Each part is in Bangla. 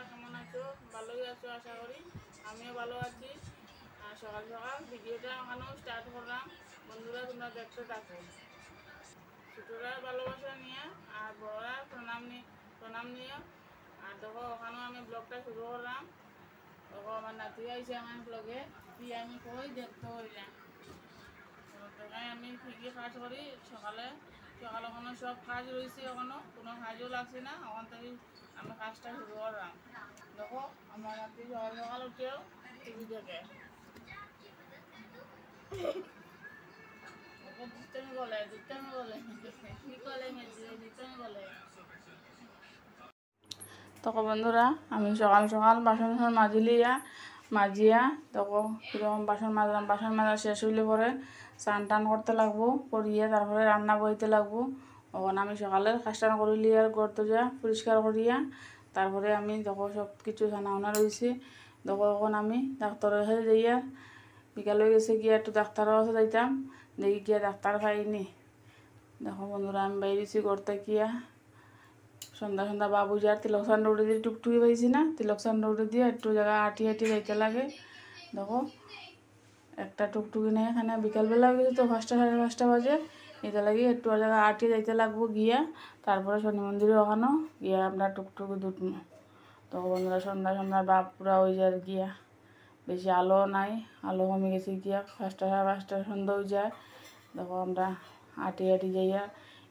তোমরা কেমন আছো? ভালোই আছো আশা করি। আমিও ভালো আছি। আর সকাল সকাল ভিডিওটা এখনও স্টার্ট করলাম। বন্ধুরা তোমরা দেখতে থাকো। ছোটরা ভালোবাসা নিয়ে আর বড়রা প্রণাম নিয়ে। আর দেখো ওখানেও আমি ব্লগটা শুরু করলাম। দেখো আমার নাতি আইসে আমার ব্লগে কি আমি কই দেখতে হইলাম। দেখাই আমি কী কী কাজ করি সকালে এখনো সব কাজ রয়েছে, এখনো কোনো কাজও লাগছে না। ওখান থেকে আমি কাজটা শুরু করলাম। দেখো আমার নাতি সকাল সকাল উঠেও টিভি দেখে। দুষ্টামি বলে কি করে দুষ্টামি বলে। তখন বন্ধুরা আমি সকাল সকাল বাসন মাজিয়া তখন কীরকম বাসন মাজা শেষ হইলে পরে স্নান টান করতে লাগবো, করিয়ে তারপরে রান্না বইতে লাগবো। তখন আমি সকালের কাজটা করিলি আর ঘর দরজা পরিষ্কার করিয়া তারপরে আমি দেখো সব কিছু ছানা রয়েছে। দেখো এখন আমি ডাক্তারের কাছে যাইয়া বিকাল হয়ে গেছে গিয়া একটু ডাক্তারের কাছে যাইতাম, দেখি গিয়া ডাক্তার পাইনি। দেখো বন্ধুরা আমি বাইরেছি ঘরতে গিয়া সন্ধ্যা বাবু যার তিলকসান রোডে দিয়ে টুকটুকি পাইছি না, তিলকসান রোডে দিয়ে একটু জায়গা হাঁটি যাইতে লাগে। দেখো একটা টুকটুকি নেই এখানে, বিকালবেলা হয়ে গেছে তো 5টা সাড়ে 5টা বাজে। এটা লাগে একটু জায়গা হাঁটি যাইতে লাগবো গিয়া তারপরে শনি মন্দিরে ওখানো গিয়া আমরা টুকটুকি দুটমো। তখন বন্ধুরা সন্ধ্যা বাপ পুরা হয়ে যায় গিয়া, বেশি আলো নাই, আলো কমে গেছে গিয়া 5টা সাড়ে 5টা সন্ধ্যা হয়ে যায়। দেখো আমরা হাঁটি যাইয়া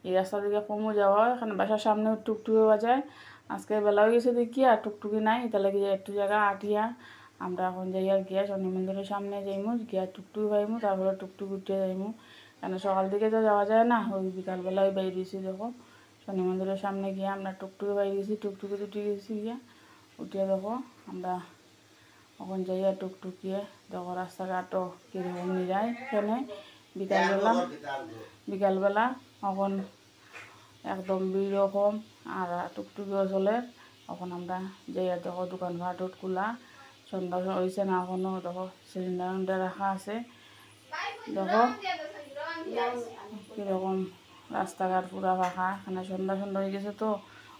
এই রাস্তা দিকে কমও যাওয়া, এখানে বাসার সামনে টুকটুকি বাজায়। আজকে বেলা হয়ে গেছে দেখি আর টুকটুকি নাই, এটা লাগে একটু জায়গা হাঁটিয়া আমরা এখন যাইয়া গিয়া শনি মন্দিরের সামনে যাইমু, গিয়া টুকটুকি পাইমু, তারপরে টুকটুকি উঠিয়ে যাইমু। কেন সকাল দিকে তো যাওয়া যায় না, ওই বিকালবেলায় বাইরে গেছি। দেখো শনি মন্দিরের সামনে গিয়া আমরা টুকটুকি বাইরে গেছি, টুকটুকি উঠে গেছি গিয়া উঠিয়ে দেখো আমরা এখন যাইয়া টুকটুকিয়ে দেখো রাস্তাঘাটও কীরকম নিরায় এখানে বিকালবেলা এখন একদম ভিড়ও কম আর টুকটুকিও চলে। এখন আমরা যাইয়া দেখো দোকানপাট খোলা, সন্ধ্যা হয়েছে না এখনও। দেখো সিলিন্ডার রাখা আছে। দেখো কীরকম রাস্তাঘাট পুরা ফাঁকা, এখানে সন্ধ্যা হয়ে গেছে তো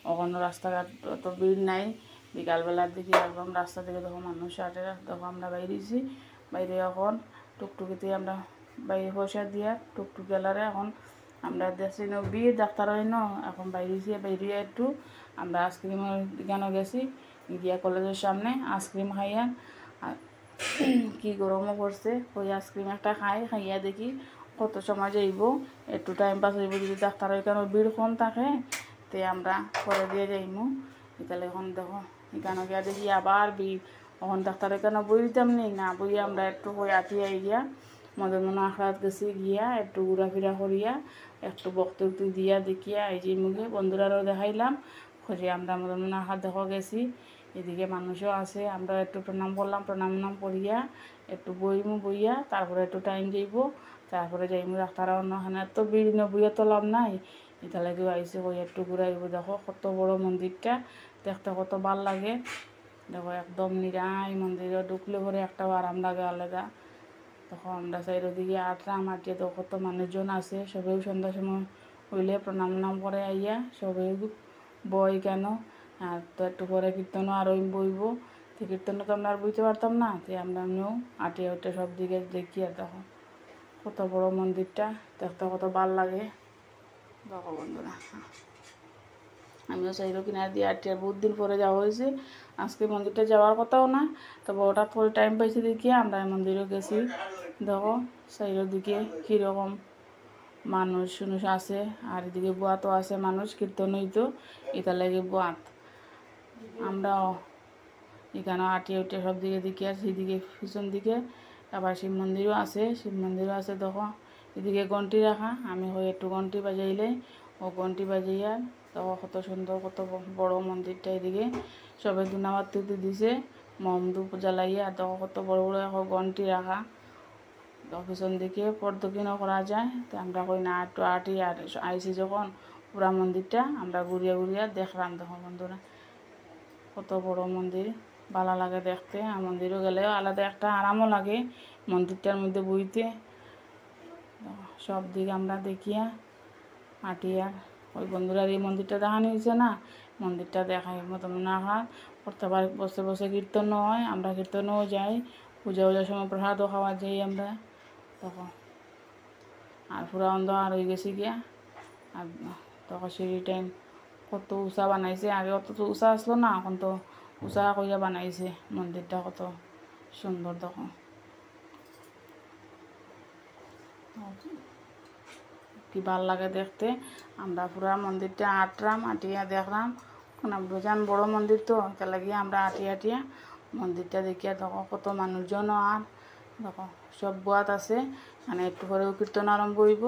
ওখানে রাস্তাঘাট অত ভিড় নাই। বিকালবেলার দিকে একদম রাস্তা থেকে দেখো মানুষ আটে। দেখো আমরা বাইরেছি, বাইরে এখন টুকটুকিতে আমরা বাইরে পয়সা দিয়া টুকটুকি এলারে এখন আমরা দেখছি ভিড় ডাক্তার হয় ন, এখন বাইরে একটু আমরা আইসক্রিমের দোকানে গেছি গিয়া কলেজের সামনে আইসক্রিম খাইয়া কি গরমও পড়ছে, ওই আইসক্রিম একটা খাইয়া দেখি কত সময় যাইব, একটু টাইম পাস হইব। যদি ডাক্তার এখানে ভিড় কম থাকে তে আমরা পরে দিয়ে যাইমু। তাহলে এখন দেখো এখানে গিয়া দেখি আবার ভিড়, এখন ডাক্তার এখানে বই দিতাম না বই আমরা একটু হয়ে আটিয়া গিয়া মদন মনে আখড়াত গেছি গিয়া একটু ঘোরাফেরা করিয়া একটু বক্তব্য দিয়া দেখিয়া এই যে মুখে বন্ধুরারও দেখাইলাম খোঁজে আমরা মদন মনে আখড়াত দেখো গেছি। এদিকে মানুষও আছে, আমরা একটু প্রণাম করলাম, প্রণাম করিয়া একটু বইয়া তারপরে একটু টাইম যাইব, তারপরে যাইমু ডাক্তার ওখানে তো ভিড় বইয়া তো লাভ নাই। এটা লাগে আইসে কই একটু ঘুরাইব। দেখো কত বড় মন্দিরটা, দেখতে কত ভাল লাগে। দেখো একদম নিরাই মন্দিরে ঢুকলে পরে একটা আরাম লাগে আলাদা। তখন আমরা সাইডের দিকে আটিয়ে তো কত মানুষজন আছে, সবাই সন্ধ্যার সময় হইলে প্রণাম করে আইয়া সবাই বই কেন। আর তো একটু পরে কীর্তনও আরও বইব, তো কীর্তনও তো আমরা আর বুঝতে পারতাম না, তো আমরা এমনিও আটিয়ে উঠে সব দিকে দেখি। আর দেখো কত বড় মন্দিরটা, দেখতে কত ভাল লাগে। দেখো বন্ধুরা আমিও সেইরও কিনারে দিয়ে আটিয়ে বহুত দিন পরে যাওয়া হয়েছে, আজকে মন্দিরটা যাওয়ার কথাও না, তবে হঠাৎ করে টাইম পাইছি দেখিয়ে আমরা মন্দিরেও গেছি। দেখো সেইরোর দিকে কীরকম মানুষ আছে, আর এদিকে বুয়াতও আছে মানুষ, কীর্তন হইতো এটা লাগে বুয়াত। আমরাও এখানে আটিয়ে উঠে সব দিকে দেখি। আর সেদিকে পিছন দিকে আবার শিব মন্দিরও আছে। দেখো এদিকে ঘন্টি রাখা, আমি হয়ে একটু ঘন্টি বাজাইলে ও ঘন্টি বাজাইয়া দেখো কত সুন্দর কত বড় মন্দিরটা। এদিকে সবাই দুনাবাতি দিছে ধূপ জ্বালাইয়া, দেখো কত বড় এখন ঘন্টি রাখা। পিছন দিকে প্রদক্ষিণও করা যায়, তো আমরা কই না একটু আইসি যখন পুরা মন্দিরটা আমরা ঘুরিয়া দেখলাম। দেখো বন্ধুরা কত বড় মন্দির, ভালো লাগে দেখতে। আর মন্দিরও গেলেও আলাদা একটা আরামও লাগে মন্দিরটার মধ্যে বইতে। সব দিক আমরা দেখিয়া হাঁটিয়া ওই বন্ধুরার এই মন্দিরটা দেখানো হয়েছে না, মন্দিরটা দেখাই মতো না হয় প্রত্যেকবার বসে বসে কীর্তনও হয়, আমরা কীর্তনেও যাই, পূজা পূজার সময় প্রসাদও খাওয়া যাই আমরা তখন। আর পুরা অন্ধকার হয়ে গেছি গিয়া। আর তখন সিঁড়ি টাইম কত উঁচা বানাইছে, আগে অত তো উঁচা আসলো না, এখন তো উঁচা কইয়া বানাইছে মন্দিরটা, কত সুন্দর তখন। কি ভাল লাগে দেখতে। আমরা পুরা মন্দিরটা আটলাম, আটিয়া দেখলাম, বেজান বড় মন্দির তো তার লাগিয়ে আমরা আটিয়া মন্দিরটা দেখিয়া দেখো কত মানুষজনও। আর দেখো সব বুয়াত আছে, মানে একটু পরেও কীর্তন আরম্ভ হইব,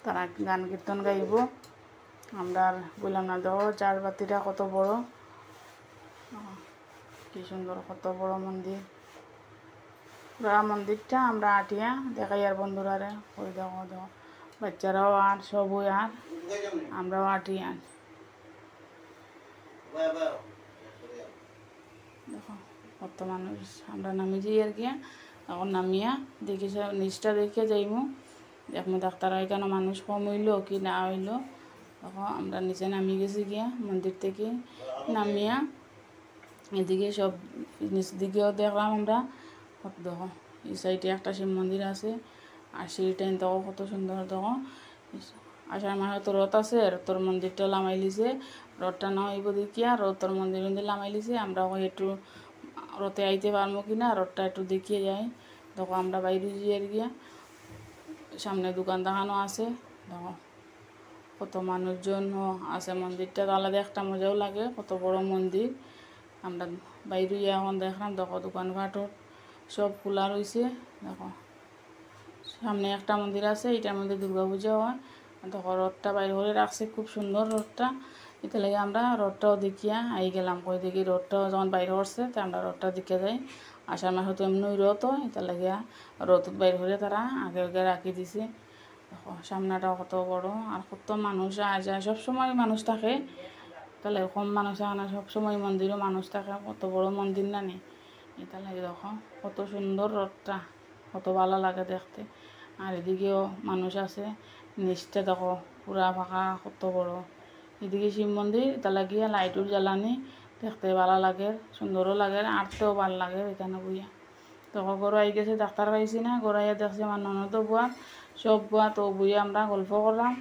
তারা গান কীর্তন গাইব। আমরা আর বললাম না, দেখো চার বাতিটা কত বড়, কি সুন্দর, কত বড় মন্দির। পুরা মন্দিরটা আমরা আটিয়া দেখাই আর বন্ধুরারে ওই দেখো দেখো, বাচ্চারাও আর সবই আর আমরাও আটি আর দেখো কত মানুষ। আমরা নামি যাই আর কি, এখন নামিয়া দেখি নিচটা দেখিয়া যাইমু, দেখমু ডাক্তার এখানে মানুষ কম হইলো কি না হইলো। তখন আমরা নিচে নামি গেছি গিয়া মন্দির থেকে নামিয়া এদিকে সব নিচ দিকেও দেখলাম আমরা। দেখো এই সাইডে একটা শিব মন্দির আছে, আর সিঁড়িটা দেখো কত সুন্দর। দেখো আষাঢ় মাসে তো রথ আছে, রথর মন্দিরটা লামাই লিছে, রথটা না হইব দেখিয়া রথর মন্দির লামাই লিছে। আমরা একটু রথে আইতে পারবো কিনা, রথটা একটু দেখিয়ে যাই। দেখো আমরা বাইরে যাই গিয়া, সামনে দোকান দেখানো আছে। দেখো কত মানুষজনও আছে, মন্দিরটা আলাদা একটা মজাও লাগে, কত বড় মন্দির। আমরা বাইরে এখন দেখলাম, দেখো দোকানঘাটও সব খোলা রয়েছে। দেখো সামনে একটা মন্দির আছে, এটার মধ্যে দুর্গা পূজা হয়। দেখো রথটা বাইরে করে রাখছে, খুব সুন্দর রথটা। এটা লাগে আমরা রথটাও দেখিয়া আই গেলাম, কই দেখি রথটাও যখন বাইরে করছে তো আমরা রথটা দেখে যাই। আষাঢ় মাসে তো এমনি রথ হয়, এটা লাগিয়া রথ বাইরে করে তারা আগে আগে রাখি দিছে। দেখো সামনাটাও কত বড়, আর কত মানুষ যায়, সবসময় মানুষ থাকে, তাহলে কম মানুষ থাকে না, সবসময় মন্দিরও মানুষ থাকে, কত বড় মন্দির না নি। এটা লাগে দেখো কত সুন্দর রথটা, কত ভালো লাগে দেখতে। আর এদিকেও মানুষ আছে, নিচটা দেখো পুরা ফাঁকা, কত বড়। এদিকে শিব মন্দির, এটা লাগিয়ে লাইটও জ্বালানি, দেখতে ভালো লাগে, সুন্দরও লাগে, আঁটতেও ভালো লাগে এখানে বইয়া। তখন গরু আই গেছে, ডাক্তার পাইছি না, গড়াইয়া দেখছি আমার ননদও বুয়া, সব বুয়া, তো বইয়া আমরা গল্প করলাম,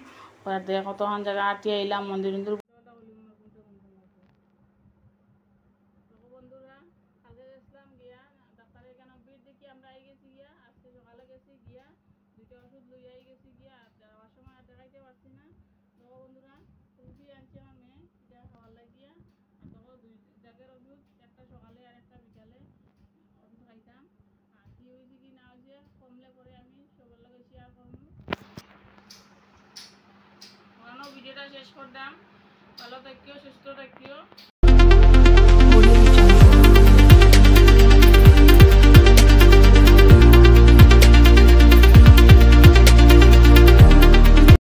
দেখ কতক্ষণ জায়গা আটি আইলাম মন্দির মন্দির। বন্ধুরা কাজে গেছিলাম গিয়া, ডাক্তারের এখানে ভিড় দেখি আমরা আই গেছি গিয়া, আজকে সকালে গেছি গিয়া, দুইটা ওষুধ লইয়া আই গেছি গিয়া, আর যাওয়ার সময় আর দেখাইতে পারছি না। তো বন্ধুরা রুটি আনছি আমার মেয়ে, এটা খাওয়ার লাগিয়া। আর তখন দুই জায়গার ওষুধ, একটা সকালে আর একটা বিকালে ওষুধ খাইতাম। আর কী হয়েছে কি না হয়েছে কমলে পরে আমি সবার লগে শেয়ার করবো। ওখানেও ভিডিওটা শেষ করলাম, ভালো থাকিও, সুস্থ থাকিও।